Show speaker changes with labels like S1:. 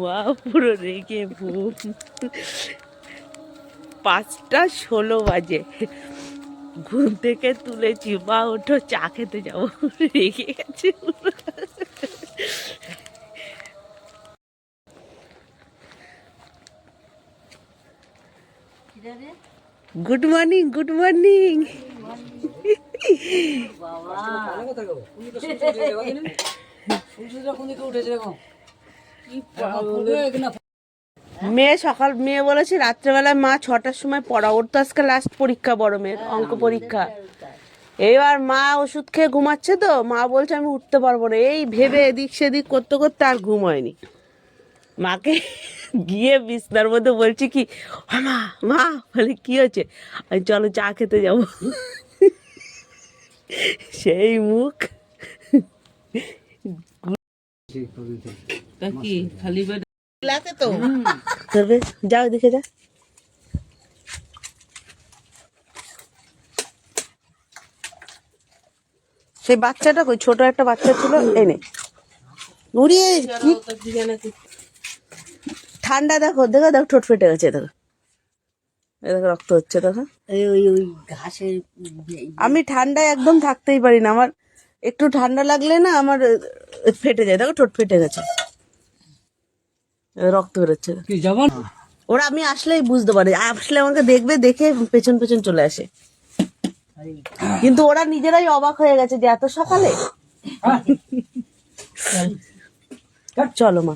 S1: মা পুরো রেগে ঘুম। 5:16 বাজে, ঘুম থেকে তুলেছি, মা ওঠো চা খেতে যাবো। রেগে গেছে পুরো। Good morning, good morning. মেয়ে বলেছে রাত্রেবেলায় মা 6টার সময় পড়া, ওর তো আজকে লাস্ট পরীক্ষা, বড় মেয়ের অঙ্ক পরীক্ষা। এবার মা ওষুধ খেয়ে ঘুমাচ্ছে, তো মা বলছে আমি উঠতে পারবো না, এই ভেবে এদিক সেদিক করতে করতে আর ঘুম হয়নি। মাকে গিয়ে বিছনার মধ্যে বলছি কি, মা মা বলে কি হয়েছে, আমি চলো চা খেতে যাবো। সেই মুখ। কি খালি তো যাও দেখে যা। সেই বাচ্চাটা কই, ছোট একটা বাচ্চা ছিল, এনে উড়িয়ে ঠান্ডা, দেখো দেখো দেখো ঠোঁট ফেটে গেছে, দেখো দেখো রক্ত হচ্ছে, দেখো
S2: ঘাসের।
S1: আমি ঠান্ডায় একদম থাকতেই পারি না, আমার একটু ঠান্ডা লাগলে না আমার ফেটে যায়, দেখো ঠোঁট ফেটে গেছে, রক্ত বেরোচ্ছে। ওরা আমি আসলেই বুঝতে পারে, আসলে আমাকে দেখবে, দেখে পেছন পেছন চলে আসে, কিন্তু ওরা নিজেরাই অবাক হয়ে গেছে যে এত সকালে। চলো মা।